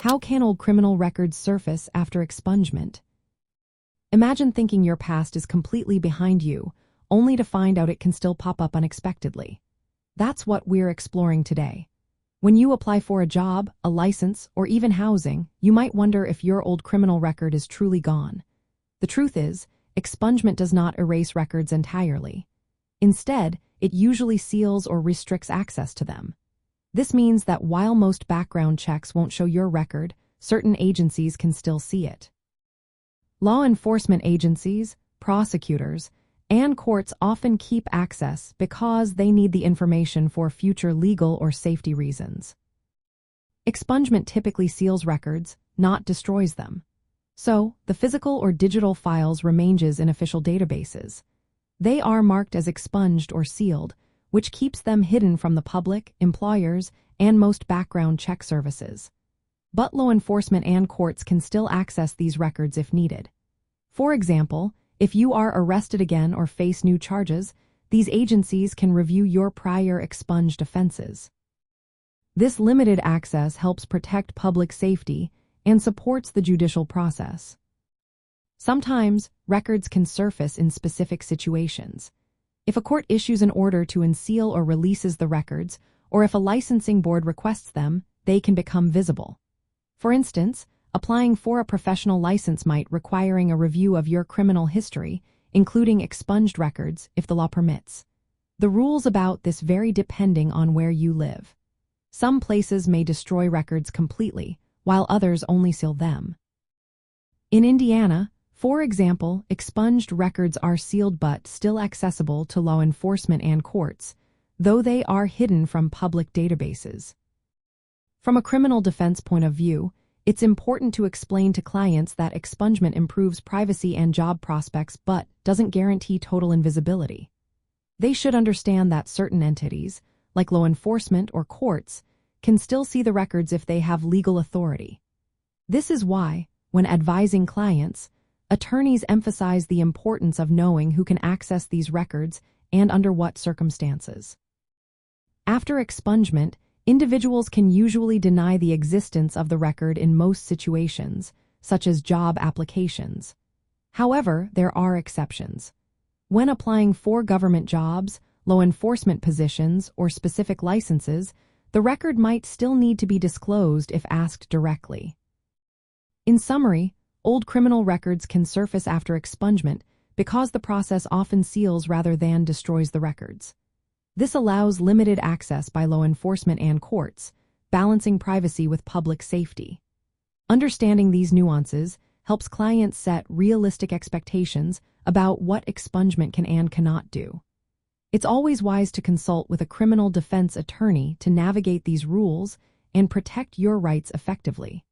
How can old criminal records surface after expungement? Imagine thinking your past is completely behind you, only to find out it can still pop up unexpectedly. That's what we're exploring today. When you apply for a job, a license, or even housing, you might wonder if your old criminal record is truly gone. The truth is, expungement does not erase records entirely. Instead, it usually seals or restricts access to them. This means that while most background checks won't show your record, certain agencies can still see it. Law enforcement agencies, prosecutors, and courts often keep access because they need the information for future legal or safety reasons. Expungement typically seals records, not destroys them. So, the physical or digital files remains in official databases. They are marked as expunged or sealed, which keeps them hidden from the public, employers, and most background check services. But law enforcement and courts can still access these records if needed. For example, if you are arrested again or face new charges, these agencies can review your prior expunged offenses. This limited access helps protect public safety and supports the judicial process. Sometimes, records can surface in specific situations. If a court issues an order to unseal or releases the records, or if a licensing board requests them, they can become visible. For instance, applying for a professional license might requiring a review of your criminal history, including expunged records, if the law permits. The rules about this vary depending on where you live. Some places may destroy records completely, while others only seal them. In Indiana, for example, expunged records are sealed but still accessible to law enforcement and courts, though they are hidden from public databases. From a criminal defense point of view, it's important to explain to clients that expungement improves privacy and job prospects but doesn't guarantee total invisibility. They should understand that certain entities, like law enforcement or courts, can still see the records if they have legal authority. This is why, when advising clients, attorneys emphasize the importance of knowing who can access these records and under what circumstances. After expungement, individuals can usually deny the existence of the record in most situations, such as job applications. However, there are exceptions. When applying for government jobs, law enforcement positions, or specific licenses, the record might still need to be disclosed if asked directly. In summary, old criminal records can surface after expungement because the process often seals rather than destroys the records. This allows limited access by law enforcement and courts, balancing privacy with public safety. Understanding these nuances helps clients set realistic expectations about what expungement can and cannot do. It's always wise to consult with a criminal defense attorney to navigate these rules and protect your rights effectively.